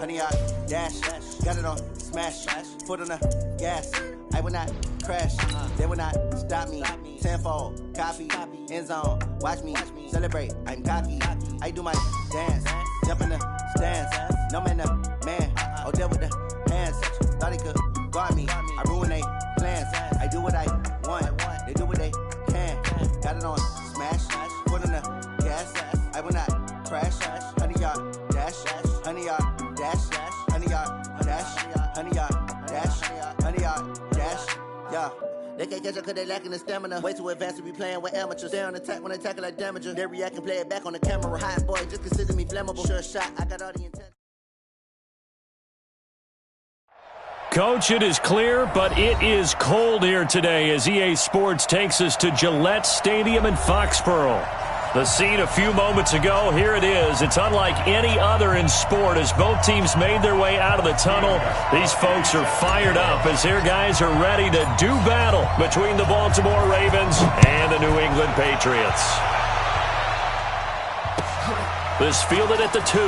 100 yard dash. Got it on smash. Foot on the gas. I will not crash. They will not stop me. Tenfold, copy, end zone. Watch me celebrate. I'm cocky. I do my dance. Jump in the stands. No man, the man. Oh, there with the hands. Thought he could guard me. I ruin they plans. I do what I want. They do what they can. Got it on smash. Foot on the gas. I will not crash. 100 yard dash. 100 yard dash. 100 yard dash. 100 yard dash. 100 yard dash. Yeah. They can't catch up cause they lacking the stamina. Way too advanced to be playing with amateurs. Stay on attack when they tackle like damager. They react and play it back on the camera. Hot boy, just consider me flammable. Sure shot, I got all the intent. Coach, it is clear, but it is cold here today as EA Sports takes us to Gillette Stadium in Foxborough. The scene a few moments ago, here it is. It's unlike any other in sport as both teams made their way out of the tunnel. These folks are fired up as their guys are ready to do battle between the Baltimore Ravens and the New England Patriots. This fielded at the 2.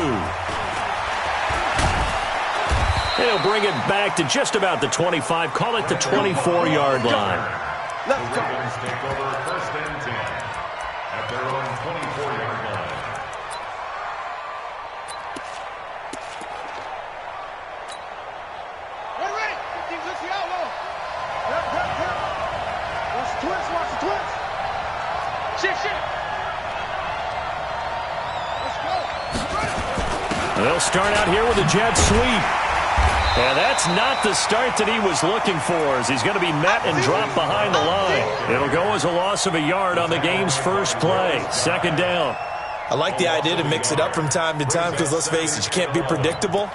He'll bring it back to just about the 25. Call it the 24-yard line. The Ravens take over first and 10 at their own 24-yard line. Ready. Let's see out low. Watch the twins. Shift. Let's go. They'll start out here with a jet sweep. And that's not the start that he was looking for as he's going to be met and dropped behind the line. It'll go as a loss of a yard on the game's first play. Second down. I like the idea to mix it up from time to time because, let's face it, you can't be predictable.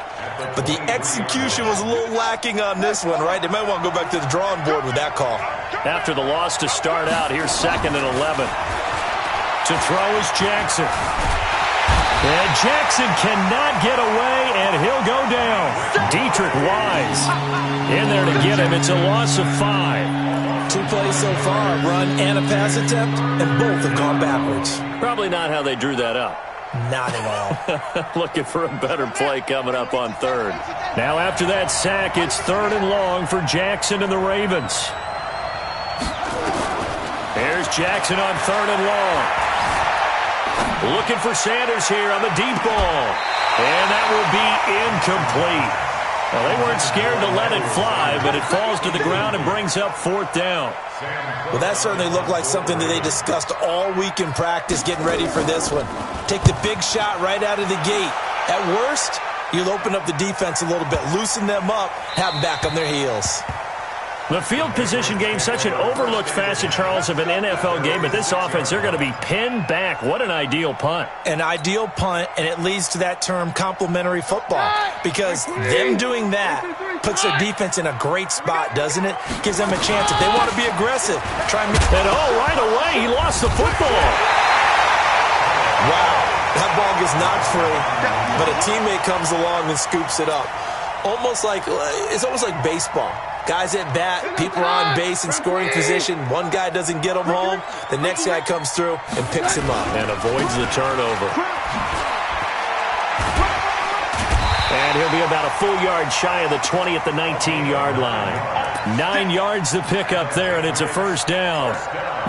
But the execution was a little lacking on this one, right? They might want to go back to the drawing board with that call. After the loss to start out, here's 2nd and 11. To throw is Jackson. And Jackson cannot get away, and he'll go down. Dietrich Wise in there to get him. It's a loss of 5. 2 plays so far, a run and a pass attempt, and both have gone backwards. Probably not how they drew that up. Not at all. Looking for a better play coming up on 3rd. Now after that sack, it's 3rd and long for Jackson and the Ravens. There's Jackson on 3rd and long. Looking for Sanders here on the deep ball. And that will be incomplete. Well, they weren't scared to let it fly, but it falls to the ground and brings up 4th down. Well, that certainly looked like something that they discussed all week in practice getting ready for this one. Take the big shot right out of the gate. At worst, you'll open up the defense a little bit, loosen them up, have them back on their heels. The field position game, such an overlooked facet, Charles, of an NFL game. But this offense, they're going to be pinned back. What an ideal punt. An ideal punt, and it leads to that term complementary football. Because them doing that puts their defense in a great spot, doesn't it? Gives them a chance. If they want to be aggressive, try and... right away, he lost the football. Wow, that ball gets knocked free, but a teammate comes along and scoops it up. It's almost like baseball. Guys at bat, people are on base in scoring position. One guy doesn't get him home. The next guy comes through and picks him up. And avoids the turnover. And he'll be about a full yard shy of the 20 at the 19-yard line. 9 yards to pick up there, and it's a first down.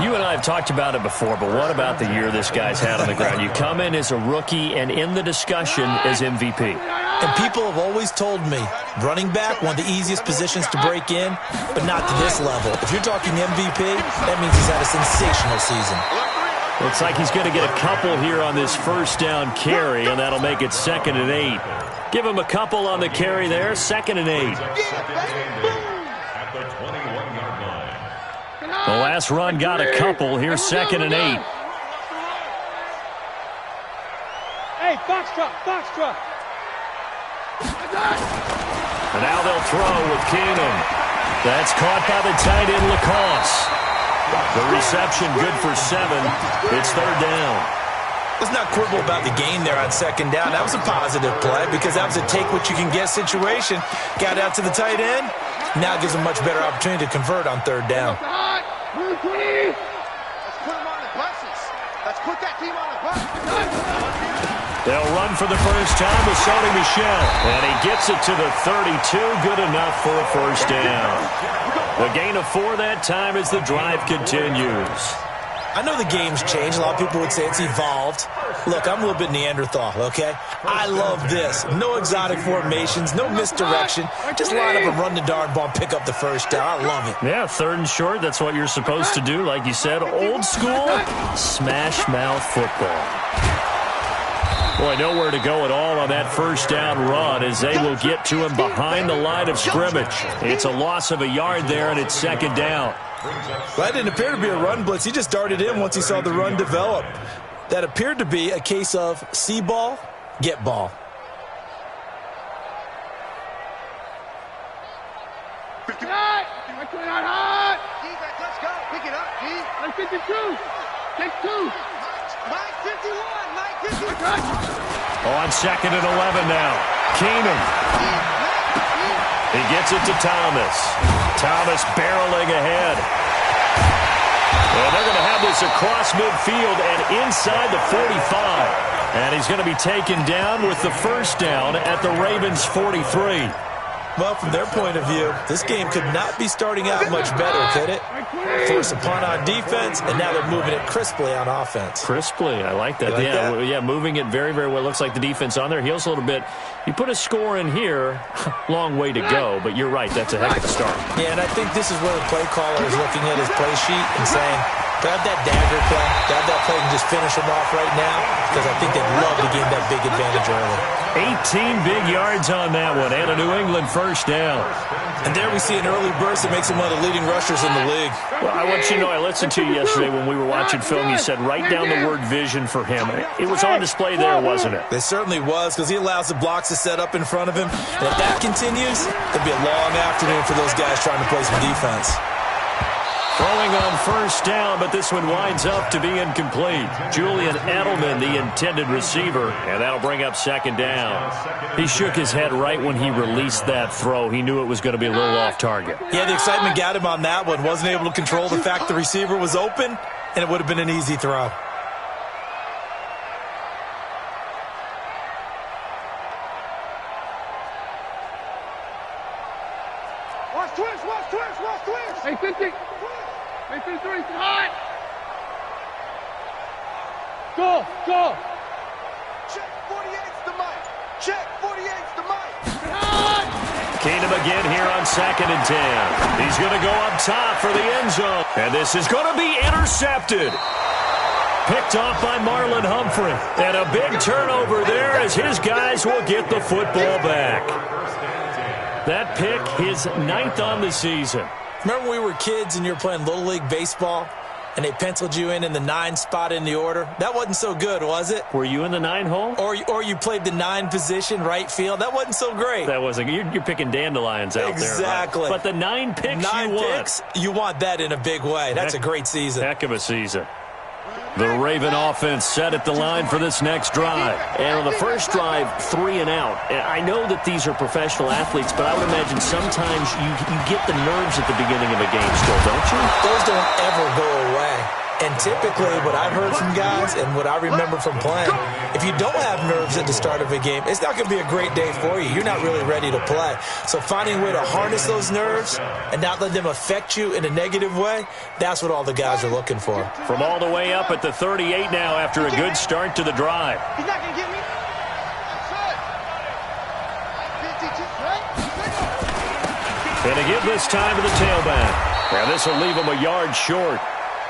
You and I have talked about it before, but what about the year this guy's had on the ground? You come in as a rookie and in the discussion as MVP. And people have always told me, running back, one of the easiest positions to break in, but not to this level. If you're talking MVP, that means he's had a sensational season. Looks like he's going to get a couple here on this first down carry, and that'll make it 2nd and 8. Give him a couple on the carry there, 2nd and 8. At the 21-yard line. The last run got a couple. Here's 2nd and 8. Hey, Foxtrot. And now they'll throw with Keenum. That's caught by the tight end, Lacoste. The reception good for 7. It's 3rd down. Let's not quibble about the gain there on 2nd down. That was a positive play because that was a take-what-you-can-get situation. Got out to the tight end. Now gives a much better opportunity to convert on 3rd down. Let's put them on the buses. Let's put that team on the bus. They'll run for the first time with Sony Michel. And he gets it to the 32. Good enough for a first down. The gain of 4 that time as the drive continues. I know the game's changed. A lot of people would say it's evolved. Look, I'm a little bit Neanderthal, okay? I love this. No exotic formations, no misdirection. Just line up and run the darn ball and pick up the first down. I love it. Yeah, 3rd and short. That's what you're supposed to do. Like you said, old school smash mouth football. Boy, nowhere to go at all on that first down run as they will get to him behind the line of scrimmage. It's a loss of a yard there, and it's 2nd down. That didn't appear to be a run blitz. He just darted in once he saw the run develop. That appeared to be a case of see ball, get ball. Let's go. Pick it up, G. 52. Take 2. Mike 51. Mike 51. On 2nd and 11 now. Keenum. He gets it to Thomas. Thomas barreling ahead. And they're going to have this across midfield and inside the 45. And he's going to be taken down with the first down at the Ravens' 43. Well, from their point of view, this game could not be starting out much better, could it? Force a punt on defense, and now they're moving it crisply on offense. Crisply, I like that. Yeah, moving it very, very well. Looks like the defense on their heels a little bit. You put a score in here, long way to go, but you're right, that's a heck of a start. Yeah, and I think this is where the play caller is looking at his play sheet and saying, grab that dagger play, grab that play and just finish them off right now, because I think they'd love to gain that big advantage early. 18 big yards on that one, and a New England first down. And there we see an early burst that makes him one of the leading rushers in the league. Well, I want you to know, I listened to you yesterday when we were watching film. You said write down the word vision for him. It was on display there, wasn't it? It certainly was, because he allows the blocks to set up in front of him. And if that continues, it'll be a long afternoon for those guys trying to play some defense. Throwing on first down, but this one winds up to be incomplete. Julian Edelman, the intended receiver, and that'll bring up 2nd down. He shook his head right when he released that throw. He knew it was going to be a little off target. Yeah, the excitement got him on that one. Wasn't able to control the fact the receiver was open, and it would have been an easy throw. Watch twist, watch twist, watch twist. Hey, 50. Hey, 53, hot. Go, go. Check 48's the mic. Check 48's the mic. Hot. Keenum again here on 2nd and 10. He's going to go up top for the end zone. And this is going to be intercepted. Picked off by Marlon Humphrey. And a big turnover there as his guys will get the football back. That pick, his 9th on the season. Remember when we were kids and you were playing Little League Baseball and they penciled you in the 9 spot in the order? That wasn't so good, was it? Were you in the 9 hole? Or you played the 9 position, right field? That wasn't so great. That wasn't. You're picking dandelions out there. Exactly. Right? But the 9 picks 9 you want. picks, you want that in a big way. That's a great season. Heck of a season. The Raven offense set at the line for this next drive. And on the first drive, 3 and out. And I know that these are professional athletes, but I would imagine sometimes you get the nerves at the beginning of a game still, don't you? Those don't ever go away. And typically, what I've heard from guys and what I remember from playing, if you don't have nerves at the start of a game, it's not going to be a great day for you. You're not really ready to play. So finding a way to harness those nerves and not let them affect you in a negative way, that's what all the guys are looking for. From all the way up at the 38 now after a good start to the drive. He's not going to get me. And to give this time to the tailback. Now this will leave him a yard short.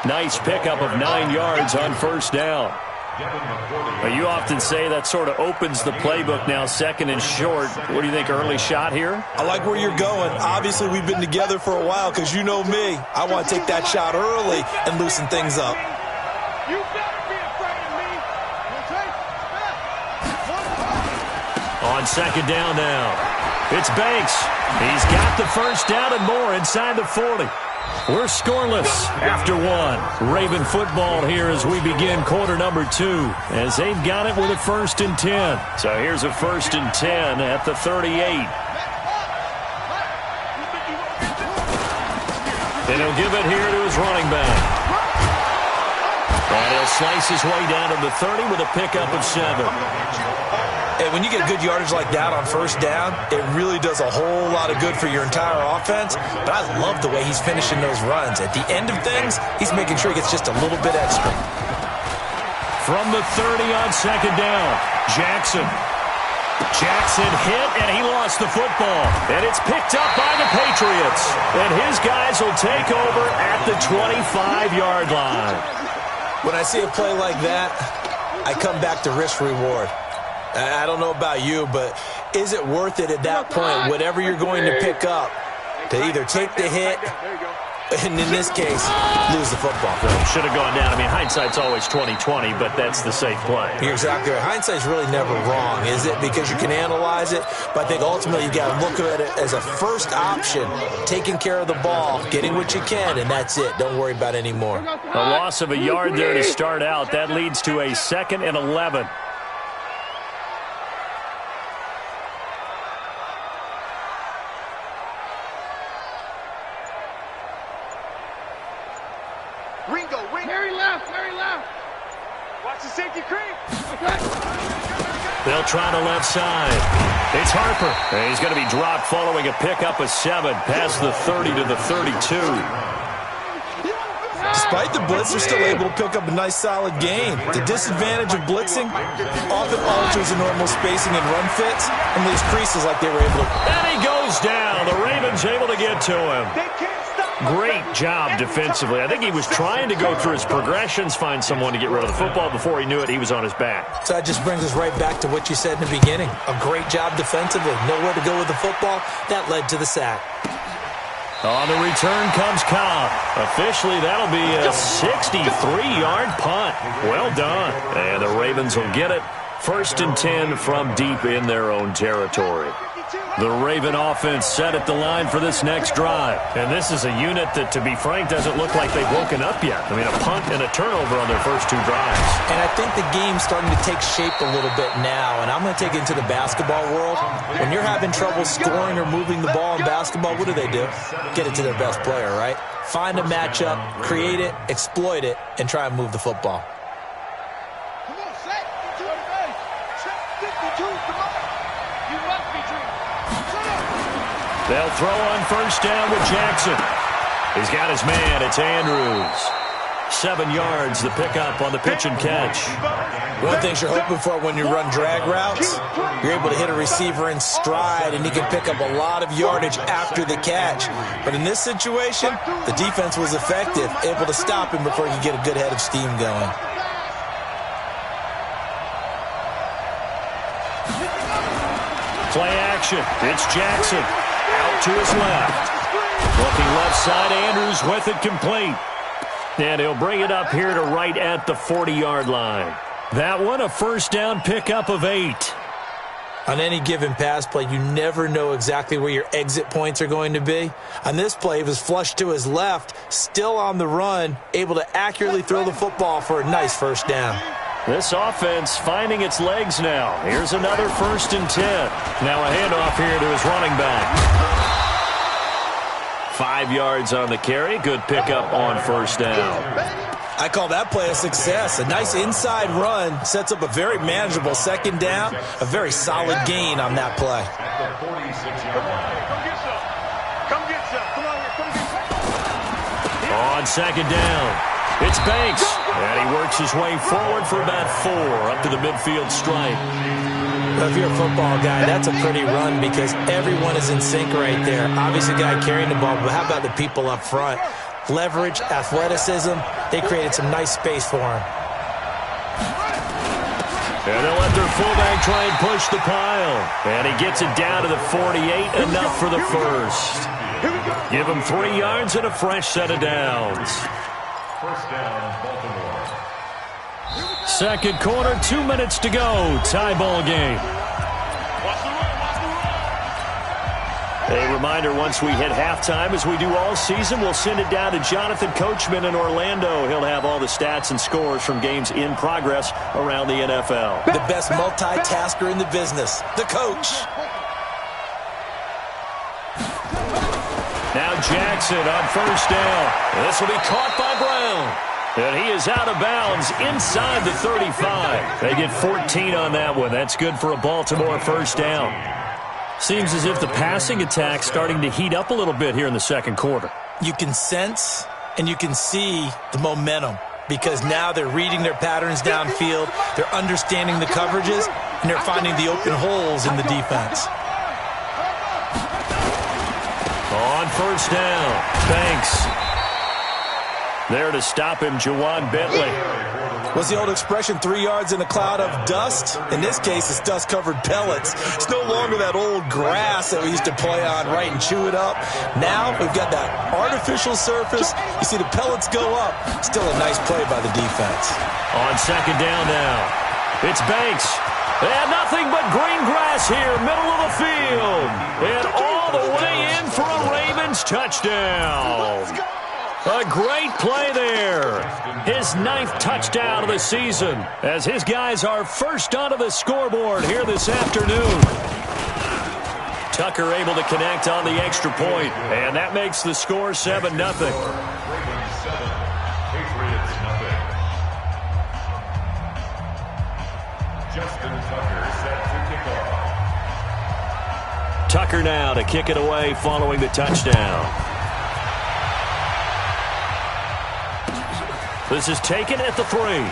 Nice pickup of 9 yards on first down. Now, you often say that sort of opens the playbook now, 2nd and short. What do you think, early shot here? I like where you're going. Obviously, we've been together for a while because you know me. I want to take that shot early and loosen things up. You better be afraid of me. On 2nd down now. It's Banks. He's got the first down and more inside the 40. We're scoreless after 1. Raven football here as we begin quarter number 2, as they've got it with a 1st and 10. So here's a 1st and 10 at the 38. And he'll give it here to his running back. And he'll slice his way down to the 30 with a pickup of 7. And when you get good yardage like that on first down, it really does a whole lot of good for your entire offense. But I love the way he's finishing those runs. At the end of things, he's making sure he gets just a little bit extra. From the 30 on second down, Jackson hit, and he lost the football. And it's picked up by the Patriots. And his guys will take over at the 25-yard line. When I see a play like that, I come back to risk-reward. I don't know about you, but is it worth it at that point, whatever you're going to pick up, to either take the hit, and in this case, lose the football? Should have gone down. I mean, hindsight's always 20/20, but that's the safe play. You're exactly right. Hindsight's really never wrong, is it? Because you can analyze it, but I think ultimately you got to look at it as a first option, taking care of the ball, getting what you can, and that's it. Don't worry about any more. A loss of a yard there to start out. That leads to a 2nd and 11. Watch the safety creep. They'll try the left side. It's Harper. And he's going to be dropped following a pickup of 7 past the 30 to the 32. Despite the blitz, they're still able to pick up a nice, solid gain. The disadvantage of blitzing often alters the normal spacing and run fits and leaves creases like they were able to. And he goes down. The Ravens able to get to him. Great job defensively. I think he was trying to go through his progressions, find someone to get rid of the football. Before he knew it, he was on his back. So that just brings us right back to what you said in the beginning. A great job defensively. Nowhere to go with the football. That led to the sack. On the return comes Cobb. Officially, that'll be a 63-yard punt. Well done. And the Ravens will get it. 1st and 10 from deep in their own territory. The Raven offense set at the line for this next drive. And this is a unit that, to be frank, doesn't look like they've woken up yet. I mean, a punt and a turnover on their first 2 drives. And I think the game's starting to take shape a little bit now. And I'm going to take it into the basketball world. When you're having trouble scoring or moving the ball in basketball, what do? Get it to their best player, right? Find a matchup, create it, exploit it, and try and move the football. They'll throw on first down with Jackson. He's got his man. It's Andrews. 7 yards, the pickup on the pitch and catch. One of the things you're hoping for when you run drag routes, you're able to hit a receiver in stride, and he can pick up a lot of yardage after the catch. But in this situation, the defense was effective, able to stop him before he could get a good head of steam going. Play action. It's Jackson. Out to his left. Looking left side, Andrews with it complete. And he'll bring it up here to right at the 40-yard line. That one, a first down pickup of 8. On any given pass play, you never know exactly where your exit points are going to be. On this play, he was flushed to his left, still on the run, able to accurately throw the football for a nice first down. This offense finding its legs now. Here's another 1st and 10. Now a handoff here to his running back. 5 yards on the carry. Good pickup on first down. I call that play a success. A nice inside run sets up a very manageable second down. A very solid gain on that play. On second down, it's Banks. And he works his way forward for about 4 up to the midfield stripe. If you're a football guy, that's a pretty run because everyone is in sync right there. Obviously, the guy carrying the ball, but how about the people up front? Leverage, athleticism, they created some nice space for him. And they'll let their fullback try and push the pile. And he gets it down to the 48, enough for the first. Give him 3 yards and a fresh set of downs. First down, Baltimore. Second quarter, 2 minutes to go. Tie ball game. A reminder, once we hit halftime, as we do all season, we'll send it down to Jonathan Coachman in Orlando. He'll have all the stats and scores from games in progress around the NFL. The best multitasker in the business, the coach. Now Jackson on first down. This will be caught by Brown. And he is out of bounds inside the 35. They get 14 on that one. That's good for a Baltimore first down. Seems as if the passing attack's starting to heat up a little bit here in the second quarter. You can sense and you can see the momentum because now they're reading their patterns downfield, they're understanding the coverages, and they're finding the open holes in the defense. On first down, Banks. There to stop him, Juwan Bentley. What's the old expression, 3 yards in a cloud of dust? In this case, it's dust-covered pellets. It's no longer that old grass that we used to play on, right, and chew it up. Now we've got that artificial surface. You see the pellets go up. Still a nice play by the defense. On second down now, it's Banks. And nothing but green grass here, middle of the field. And all the way in for a Ravens touchdown. A great play there. His 9th touchdown of the season as his guys are first onto the scoreboard here this afternoon. Tucker able to connect on the extra point, and that makes the score 7-0. Ravens 7, Patriots 0. Justin Tucker set to kick off. Tucker now to kick it away following the touchdown. This is taken at the 3. And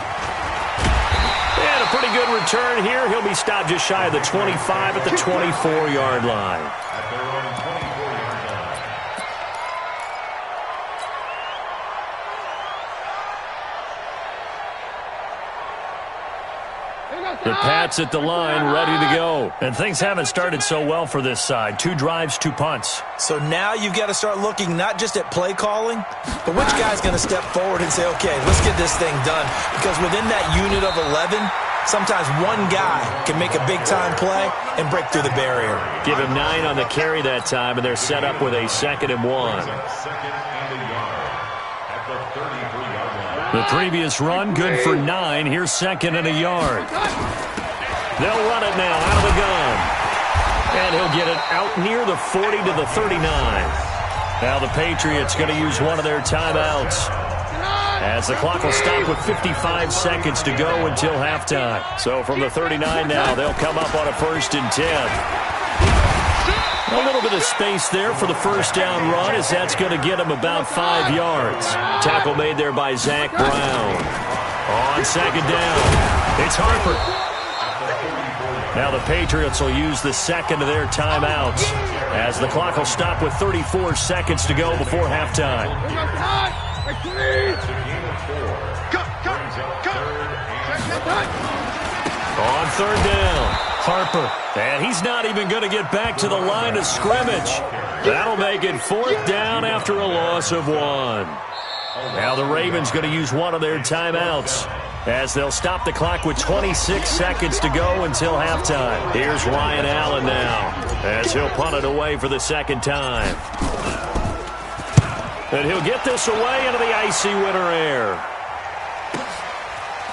a pretty good return here. He'll be stopped just shy of the 25 at the 24-yard line. At their own 24-yard line. The Pats at the line, ready to go. And things haven't started so well for this side. 2 drives, 2 punts. So now you've got to start looking not just at play calling, but which guy's going to step forward and say, okay, let's get this thing done. Because within that unit of 11, sometimes one guy can make a big-time play and break through the barrier. Give him 9 on the carry that time, and they're set up with a 2nd and 1. Second and a yard at the 33-yard line. The previous run, good for 9. Here's 2nd and a yard. They'll run it now out of the gun. And he'll get it out near the 40 to the 39. Now the Patriots going to use one of their timeouts, as the clock will stop with 55 seconds to go until halftime. So from the 39 now, they'll come up on a 1st and 10. A little bit of space there for the first down run, as that's going to get him about 5 yards. Tackle made there by Zach Brown. On second down, it's Harper. Now the Patriots will use the 2nd of their timeouts, as the clock will stop with 34 seconds to go before halftime. On third down, Harper. And he's not even going to get back to the line of scrimmage. That'll make it 4th down after a loss of 1. Now the Ravens going to use one of their timeouts, as they'll stop the clock with 26 seconds to go until halftime. Here's Ryan Allen now, as he'll punt it away for the 2nd time. And he'll get this away into the icy winter air.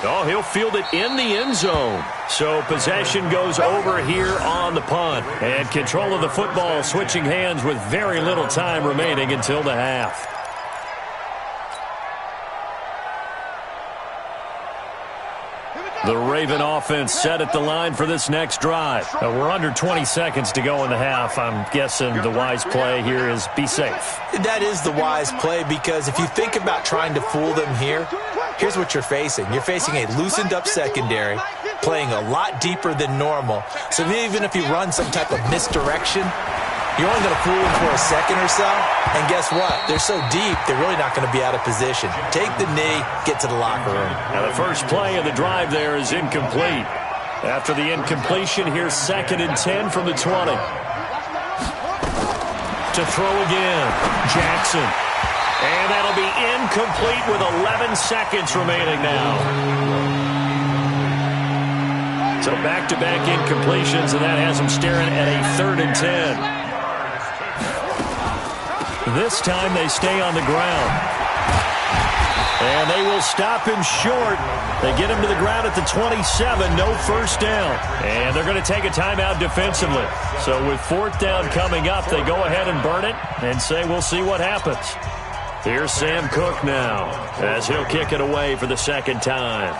Oh, he'll field it in the end zone. So possession goes over here on the punt. And control of the football switching hands with very little time remaining until the half. The Raven offense set at the line for this next drive. We're under 20 seconds to go in the half. I'm guessing the wise play here is be safe. That is the wise play, because if you think about trying to fool them here, here's what you're facing. You're facing a loosened up secondary, playing a lot deeper than normal. So even if you run some type of misdirection, you're only going to fool them for a second or so. And guess what? They're so deep, they're really not going to be out of position. Take the knee, get to the locker room. Now the first play of the drive there is incomplete. After the incompletion, here's 2nd and 10 from the 20. To throw again, Jackson. And that'll be incomplete with 11 seconds remaining now. So back-to-back incompletions, and that has them staring at a 3rd and 10. This time they stay on the ground. And they will stop him short. They get him to the ground at the 27, no first down. And they're going to take a timeout defensively. So with 4th down coming up, they go ahead and burn it and say we'll see what happens. Here's Sam Cook now, as he'll kick it away for the second time.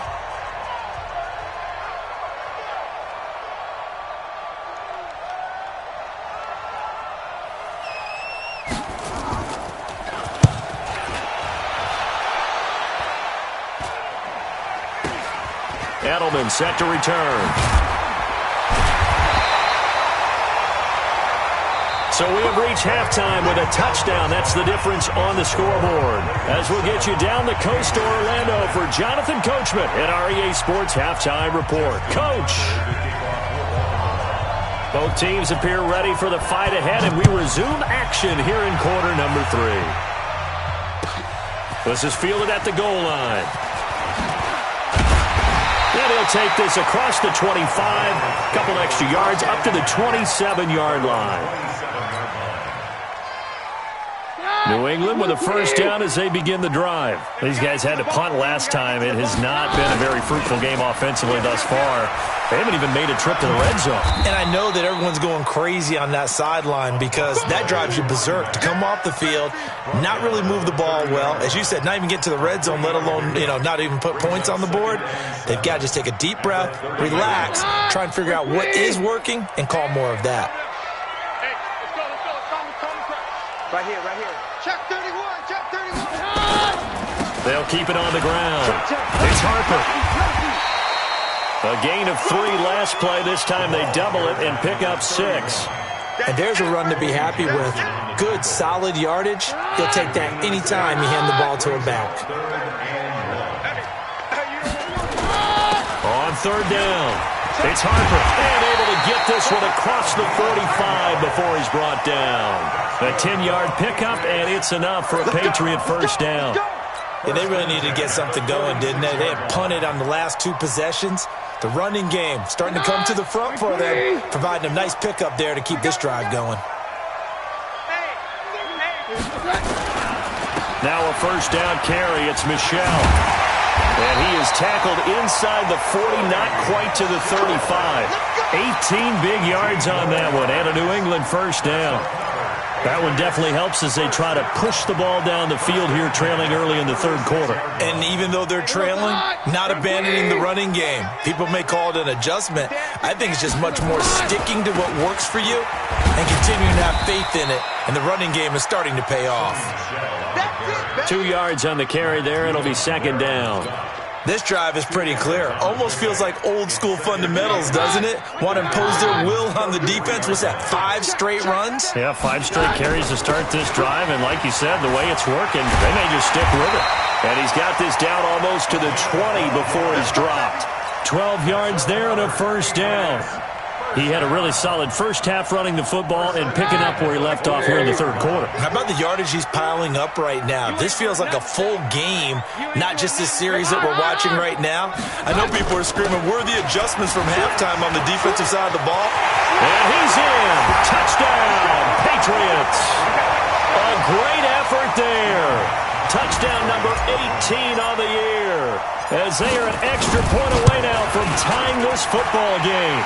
Edelman set to return. So we have reached halftime with a touchdown. That's the difference on the scoreboard. As we'll get you down the coast to Orlando for Jonathan Coachman at our EA Sports Halftime Report. Coach! Both teams appear ready for the fight ahead, and we resume action here in quarter number 3. This is fielded at the goal line. And he'll take this across the 25, a couple extra yards, up to the 27-yard line. New England with a first down as they begin the drive. These guys had to punt last time. It has not been a very fruitful game offensively thus far. They haven't even made a trip to the red zone. And I know that everyone's going crazy on that sideline because that drives you berserk to come off the field, not really move the ball well. As you said, not even get to the red zone, let alone, not even put points on the board. They've got to just take a deep breath, relax, try and figure out what is working, and call more of that. Hey, let's go. Right here. Check 31, check 31. They'll keep it on the ground. It's Harper. A gain of 3 last play. This time they double it and pick up 6. And there's a run to be happy with. Good, solid yardage. He'll take that anytime you hand the ball to a back. On third down, it's Harper. And able to get this one across the 45 before he's brought down. A 10-yard pickup, and it's enough for a Patriot first down. Yeah, they really needed to get something going, didn't they? They had punted on the last 2 possessions. The running game starting to come to the front for them, providing a nice pickup there to keep this drive going. Now a first down carry. It's Michel. And he is tackled inside the 40, not quite to the 35. 18 big yards on that one, and a New England first down. That one definitely helps as they try to push the ball down the field here, trailing early in the third quarter. And even though they're trailing, not abandoning the running game. People may call it an adjustment. I think it's just much more sticking to what works for you and continuing to have faith in it. And the running game is starting to pay off. 2 yards on the carry there. It'll be second down. This drive is pretty clear. Almost feels like old school fundamentals, doesn't it? Want to impose their will on the defense. What's that, 5 straight runs? Yeah, 5 straight carries to start this drive. And like you said, the way it's working, they may just stick with it. And he's got this down almost to the 20 before he's dropped. 12 yards there and a first down. He had a really solid first half running the football and picking up where he left off here in the third quarter. How about the yardage he's piling up right now? This feels like a full game, not just this series that we're watching right now. I know people are screaming, worthy adjustments from halftime on the defensive side of the ball. And he's in. Touchdown, Patriots. A great effort there. Touchdown number 18 on the year, as they are an extra point away now from tying this football game.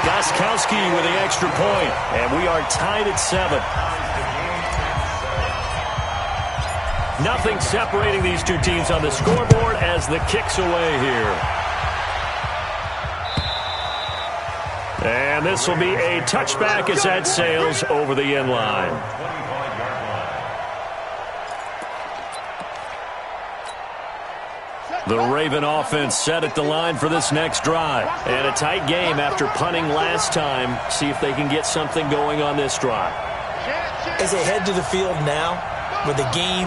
Gostkowski with the extra point, and we are tied at 7. Nothing separating these two teams on the scoreboard as the kick's away here. And this will be a touchback as that sails over the end line. The Raven offense set at the line for this next drive. And a tight game after punting last time. See if they can get something going on this drive. As they head to the field now, with the game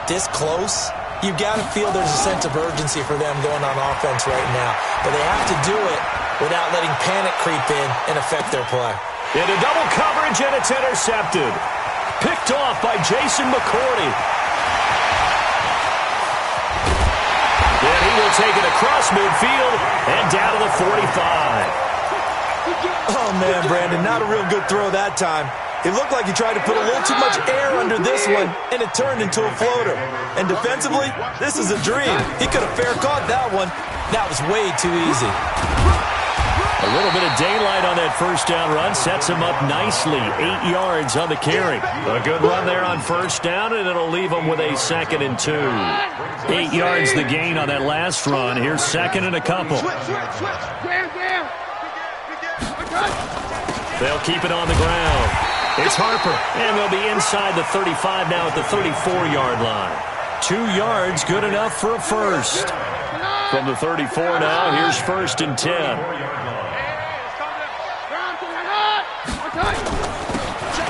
this close, you've got to feel there's a sense of urgency for them going on offense right now. But they have to do it without letting panic creep in and affect their play. Into double coverage, and it's intercepted. Picked off by Jason McCourty. And he will take it across midfield and down to the 45. Oh, man, Brandon, not a real good throw that time. It looked like he tried to put a little too much air under this one, and it turned into a floater. And defensively, this is a dream. He could have fair caught that one. That was way too easy. A A little bit of daylight on that first down run sets him up nicely. 8 yards on the carry. A good run there on first down, and it'll leave him with a 2nd and 2. 8 yards the gain on that last run. Here's 2nd and a couple. They'll keep it on the ground. It's Harper, and they'll be inside the 35 now at the 34-yard line. 2 yards, good enough for a first. From the 34 now, here's 1st and 10.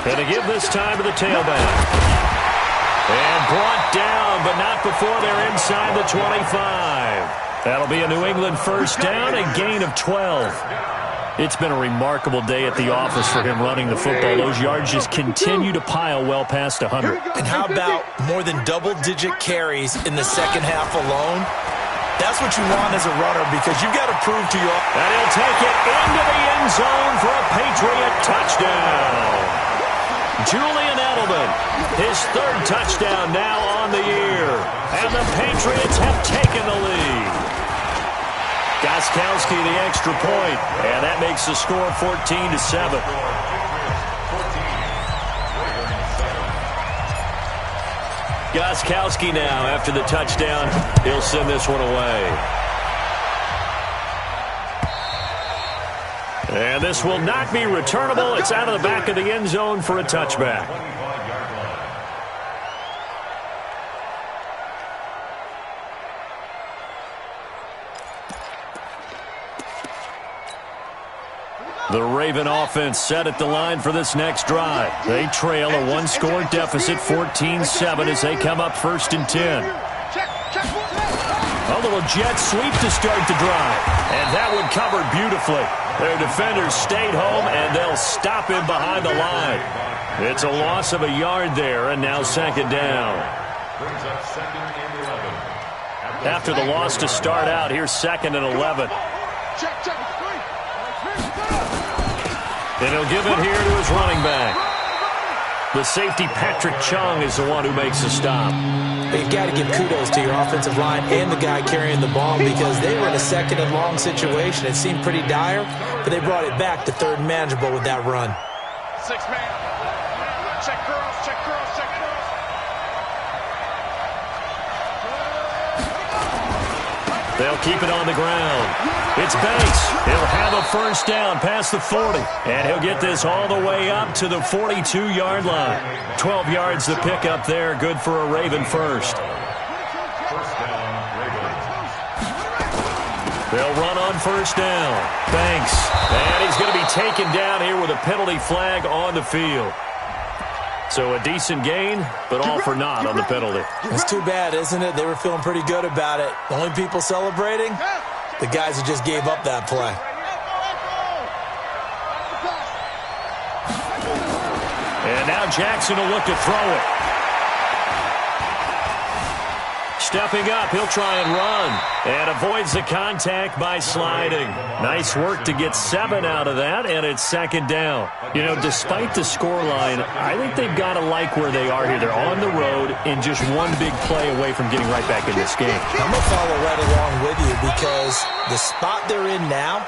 And to give this time to the tailback. And brought down, but not before they're inside the 25. That'll be a New England first down, a gain of 12. It's been a remarkable day at the office for him running the football. Those yards just continue to pile well past 100. And how about more than double-digit carries in the second half alone? That's what you want as a runner because you've got to prove to your... And he'll take it into the end zone for a Patriot touchdown. Julian Edelman, his 3rd touchdown now on the year. And the Patriots have taken the lead. Gostkowski the extra point, and that makes the score 14-7. Gostkowski now, after the touchdown, he'll send this one away. And this will not be returnable. It's out of the back of the end zone for a touchback. The Raven offense set at the line for this next drive. They trail a 1-score deficit, 14-7, as they come up 1st and 10. A little jet sweep to start the drive. And that one covered beautifully. Their defenders stayed home, and they'll stop him behind the line. It's a loss of a yard there, and now 2nd down. After the loss to start out, here's 2nd and 11. And he'll give it here to his running back. The safety, Patrick Chung, is the one who makes the stop. You've got to give kudos to your offensive line and the guy carrying the ball because they were in a 2nd and long situation. It seemed pretty dire, but they brought it back to 3rd and manageable with that run. 6-man. Check girls, check girls, check girls. They'll keep it on the ground. It's Banks. He'll have a first down past the 40. And he'll get this all the way up to the 42-yard line. 12 yards to pick up there. Good for a Raven first. They'll run on first down. Banks. And he's going to be taken down here with a penalty flag on the field. So a decent gain, but all for naught on the penalty. It's too bad, isn't it? They were feeling pretty good about it. The only people celebrating, the guys who just gave up that play. And now Jackson will look to throw it. Stepping up, he'll try and run. And avoids the contact by sliding. Nice work to get 7 out of that, and it's 2nd down. You know, despite the scoreline, I think they've got to like where they are here. They're on the road and just one big play away from getting right back in this game. I'm going to follow right along with you because the spot they're in now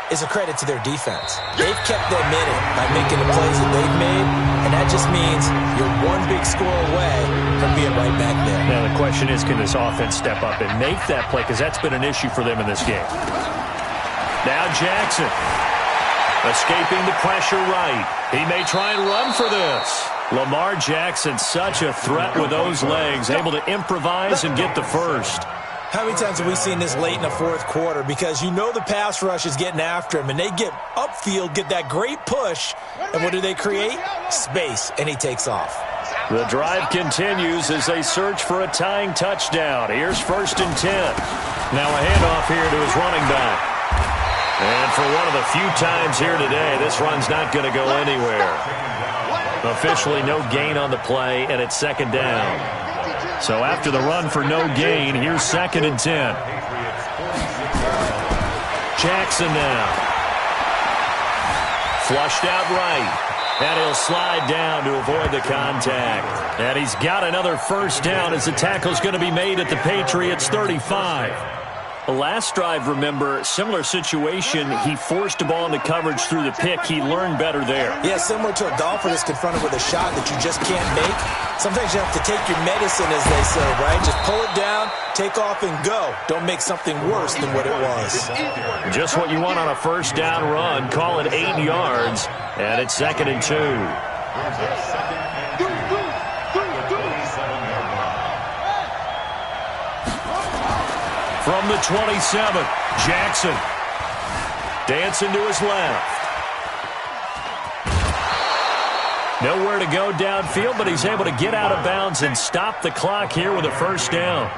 is a credit to their defense. They've kept them in it by making the plays that they've made, and that just means you're one big score away from being right back there. Now the question is, can this offense step up and make that play? Because that's been an issue for them in this game. Now Jackson, escaping the pressure right. He may try and run for this. Lamar Jackson, such a threat with those legs, able to improvise and get the first. How many times have we seen this late in the 4th quarter? Because you know the pass rush is getting after him, and they get upfield, get that great push, and what do they create? Space, and he takes off. The drive continues as they search for a tying touchdown. Here's 1st and 10. Now a handoff here to his running back. And for one of the few times here today, this run's not going to go anywhere. Officially no gain on the play, and it's 2nd down. So after the run for no gain, here's 2nd and 10. Jackson now. Flushed out right. And he'll slide down to avoid the contact. And he's got another first down as the tackle's going to be made at the Patriots' 35. Last drive, remember, similar situation. He forced a ball into coverage through the pick. He learned better there. Yeah, similar to a golfer that's confronted with a shot that you just can't make. Sometimes you have to take your medicine, as they say, right? Just pull it down, take off, and go. Don't make something worse than what it was. Just what you want on a first down run. Call it 8 yards, and it's 2nd and 2. From the 27, Jackson dancing to his left. Nowhere to go downfield, but he's able to get out of bounds and stop the clock here with a first down.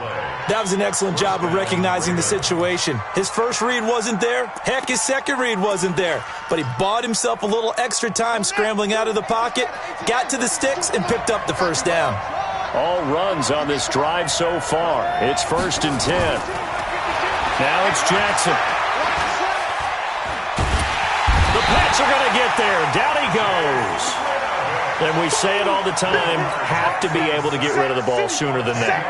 That was an excellent job of recognizing the situation. His first read wasn't there. Heck, his second read wasn't there. But he bought himself a little extra time scrambling out of the pocket, got to the sticks, and picked up the first down. All runs on this drive so far. It's 1st and 10. Now it's Jackson. The Pats are going to get there. Down he goes. And we say it all the time, have to be able to get rid of the ball sooner than that.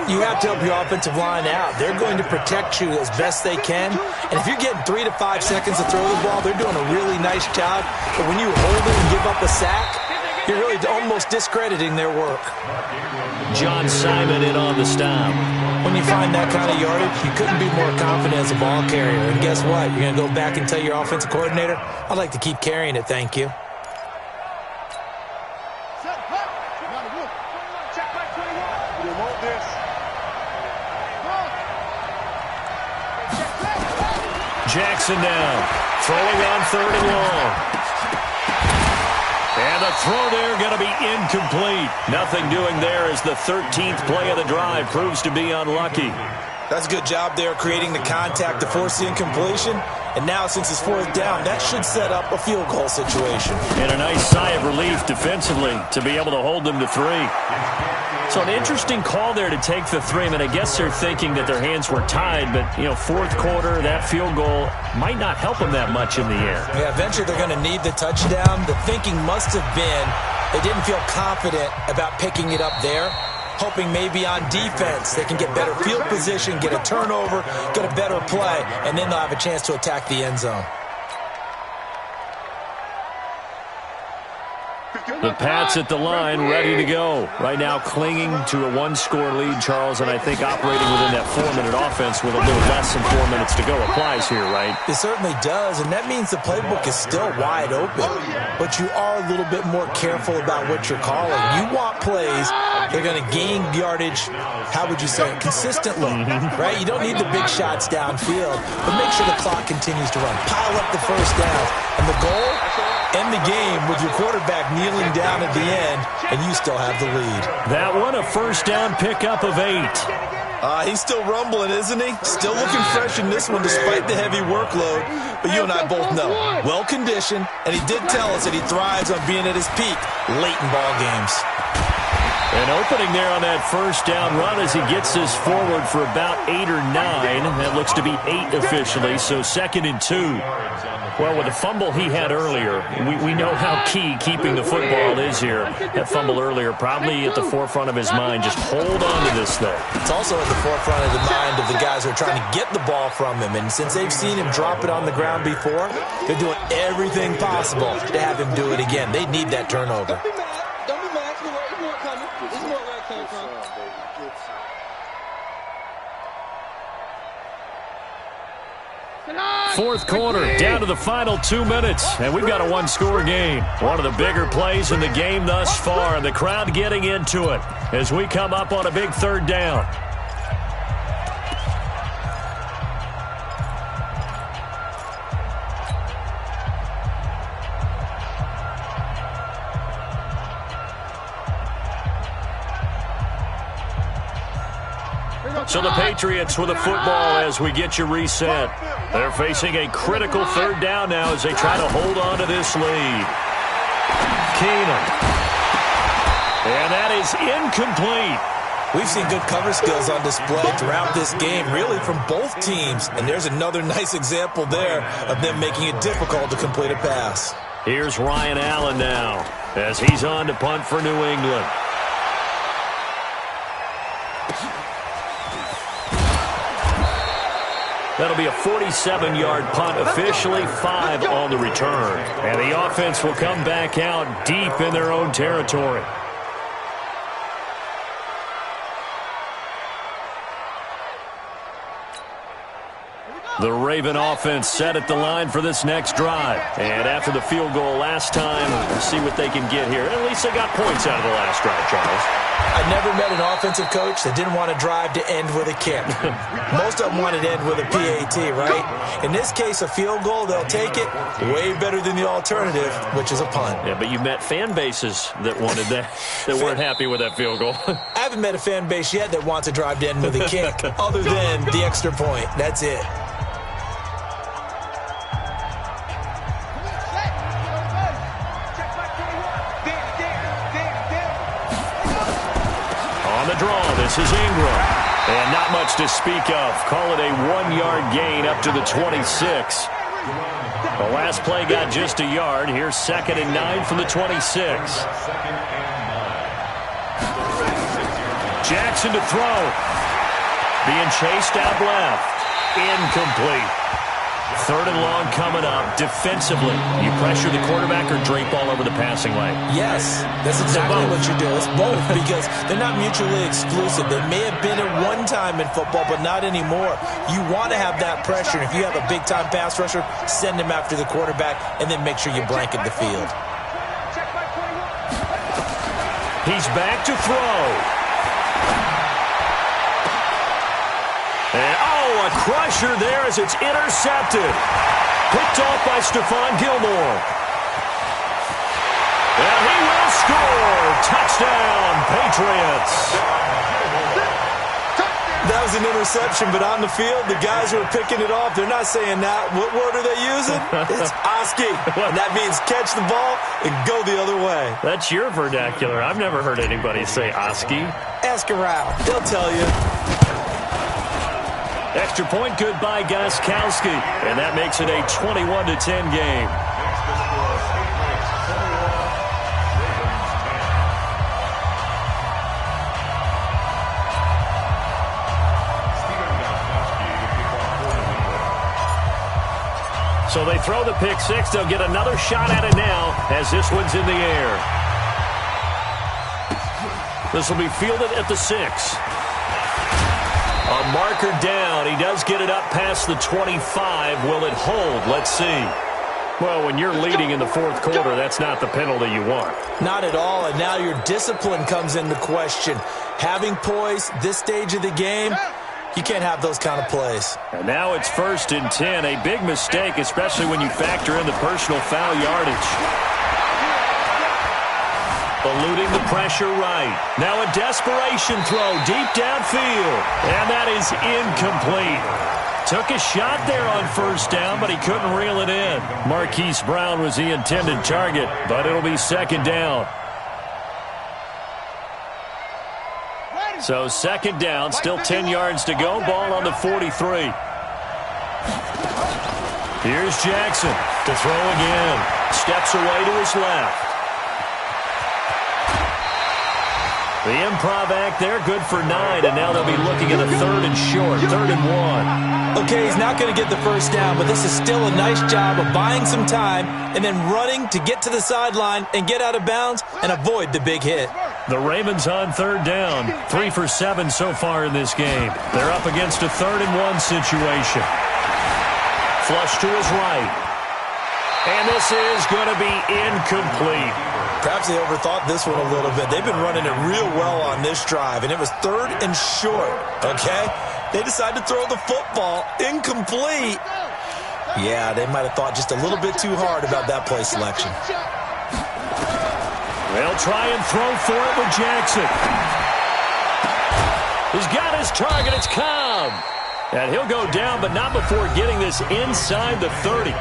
You have to help your offensive line out. They're going to protect you as best they can. And if you're getting 3 to 5 seconds to throw the ball, they're doing a really nice job. But when you hold it and give up a sack, you're really almost discrediting their work. John Simon in on the stop. When you find that kind of yardage, you couldn't be more confident as a ball carrier. And guess what? You're going to go back and tell your offensive coordinator, I'd like to keep carrying it, thank you. Jackson down, throwing on 3rd and long. And the throw there going to be incomplete. Nothing doing there as the 13th play of the drive proves to be unlucky. That's a good job there creating the contact to force the incompletion. And now since it's 4th down, that should set up a field goal situation. And a nice sigh of relief defensively to be able to hold them to 3. So an interesting call there to take the 3. I mean, I guess they're thinking that their hands were tied, but, 4th quarter, that field goal might not help them that much in the air. Yeah, eventually they're going to need the touchdown. The thinking must have been they didn't feel confident about picking it up there, hoping maybe on defense they can get better field position, get a turnover, get a better play, and then they'll have a chance to attack the end zone. The Pats at the line, ready to go. Right now clinging to a 1-score lead, Charles, and I think operating within that 4-minute offense with a little less than 4 minutes to go applies here, right? It certainly does, and that means the playbook is still wide open. But you are a little bit more careful about what you're calling. You want plays they're going to gain yardage, how would you say it, consistently, right? You don't need the big shots downfield, but make sure the clock continues to run. Pile up the first down, and the goal? End the game with your quarterback kneeling down at the end, and you still have the lead. That one, a first down pickup of 8. He's still rumbling, isn't he? Still looking fresh in this one despite the heavy workload. But you and I both know, well-conditioned, and he did tell us that he thrives on being at his peak late in ball games. An opening there on that first down run as he gets this forward for about 8 or 9. That looks to be 8 officially, so 2nd and 2. Well, with the fumble he had earlier, we know how key keeping the football is here. That fumble earlier probably at the forefront of his mind. Just hold on to this thing. It's also at the forefront of the mind of the guys who are trying to get the ball from him. And since they've seen him drop it on the ground before, they're doing everything possible to have him do it again. They need that turnover. Don't be mad. It's more coming. It's more where it came from. Fourth quarter, down to the final 2 minutes, and we've got a 1-score game. One of the bigger plays in the game thus far, and the crowd getting into it as we come up on a big 3rd down. So the Patriots with the football as we get you reset. They're facing a critical 3rd down now as they try to hold on to this lead. Keenum. And that is incomplete. We've seen good cover skills on display throughout this game, really from both teams. And there's another nice example there of them making it difficult to complete a pass. Here's Ryan Allen now as he's on to punt for New England. That'll be a 47-yard punt, officially 5 on the return. And the offense will come back out deep in their own territory. The Raven offense set at the line for this next drive. And after the field goal last time, we'll see what they can get here. At least they got points out of the last drive, Charles. I never met an offensive coach that didn't want to drive to end with a kick. Most of them wanted to end with a PAT, right? In this case, a field goal, they'll take it. Way better than the alternative, which is a punt. Yeah, but you met fan bases that wanted that, that weren't happy with that field goal. I haven't met a fan base yet that wants to drive to end with a kick, other than the extra point. That's it. This is Ingram. And not much to speak of. Call it a 1-yard gain up to the 26. The last play got just a yard. Here's 2nd and 9 from the 26. Jackson to throw. Being chased out left. Incomplete. 3rd and long coming up. Defensively, you pressure the quarterback or drape all over the passing lane? Yes, that's exactly what you do. It's both, because they're not mutually exclusive. They may have been at one time in football, but not anymore. You want to have that pressure. If you have a big-time pass rusher, send him after the quarterback, and then make sure you blanket the field. He's back to throw. And, a crusher there as it's intercepted. Picked off by Stephon Gilmore. And he will score. Touchdown, Patriots. That was an interception, but on the field, the guys who are picking it off, they're not saying that. What word are they using? It's Oski. And that means catch the ball and go the other way. That's your vernacular. I've never heard anybody say Oski. Ask around. They'll tell you. Extra point good by Gostkowski, and that makes it a 21-10 game. So they throw the pick six. They'll get another shot at it now as this one's in the air. This will be fielded at the 6. A marker down. He does get it up past the 25. Will it hold? Let's see. Well, when you're leading in the 4th quarter, that's not the penalty you want. Not at all, and now your discipline comes into question. Having poise this stage of the game, you can't have those kind of plays. And now it's 1st and 10. A big mistake, especially when you factor in the personal foul yardage. Eluding the pressure right. Now a desperation throw deep downfield. And that is incomplete. Took a shot there on 1st down, but he couldn't reel it in. Marquise Brown was the intended target, but it'll be 2nd down. So 2nd down, still 10 yards to go. Ball on the 43. Here's Jackson to throw again. Steps away to his left. The improv act there, good for 9, and now they'll be looking at a 3rd and short, 3rd and 1. Okay, he's not going to get the 1st down, but this is still a nice job of buying some time and then running to get to the sideline and get out of bounds and avoid the big hit. The Ravens on 3rd down, 3 for 7 so far in this game. They're up against a 3rd and 1 situation. Flush to his right. And this is going to be incomplete. Perhaps they overthought this one a little bit. They've been running it real well on this drive, and it was 3rd and short, okay? They decided to throw the football incomplete. Yeah, they might have thought just a little bit too hard about that play selection. They'll try and throw for it with Jackson. He's got his target. It's Cobb. And he'll go down, but not before getting this inside the 30.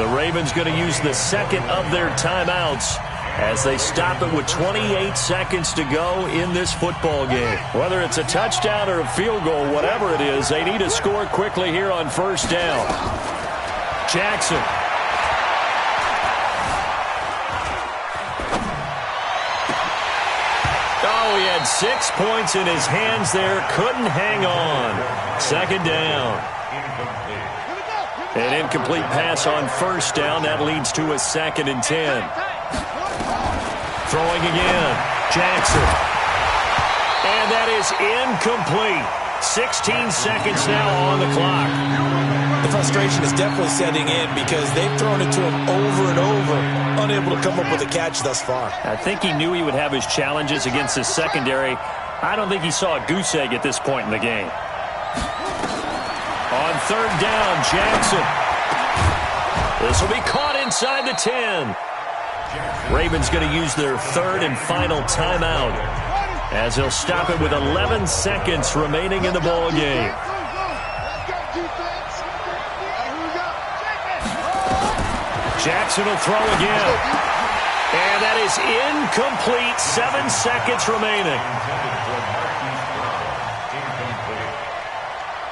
The Ravens going to use the 2nd of their timeouts as they stop it with 28 seconds to go in this football game. Whether it's a touchdown or a field goal, whatever it is, they need to score quickly here on 1st down. Jackson. Oh, he had 6 points in his hands there. Couldn't hang on. 2nd down. An incomplete pass on first down. That leads to a 2nd and 10. Throwing again. Jackson. And that is incomplete. 16 seconds now on the clock. The frustration is definitely setting in because they've thrown it to him over and over, unable to come up with a catch thus far. I think he knew he would have his challenges against his secondary. I don't think he saw a goose egg at this point in the game. On 3rd down, Jackson. This will be caught inside the 10. Ravens going to use their 3rd and final timeout as they'll stop it with 11 seconds remaining in the ball game. Jackson will throw again. And that is incomplete. 7 seconds remaining.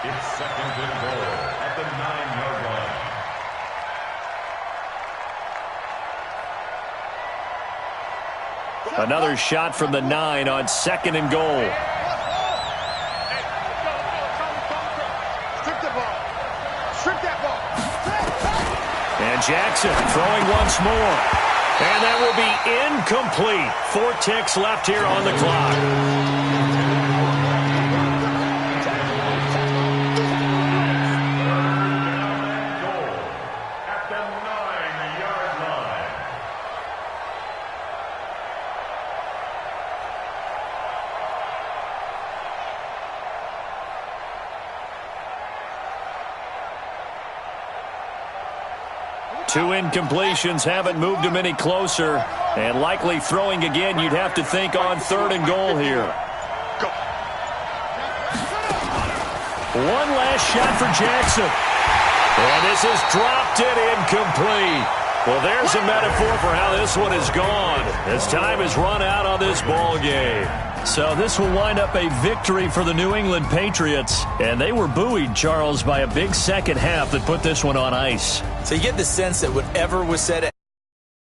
It's 2nd and goal at the 9-yard line. Another shot from the 9 on 2nd and goal. And Jackson throwing once more. And that will be incomplete. 4 ticks left here on the clock. At the 9-yard line. Two incompletions haven't moved him any closer. And likely throwing again, you'd have to think on 3rd and goal here. One last shot for Jackson. And this has dropped it incomplete. Well, there's a metaphor for how this one is gone as time has run out on this ball game. So this will wind up a victory for the New England Patriots. And they were buoyed, Charles, by a big second half that put this one on ice. So you get the sense that whatever was said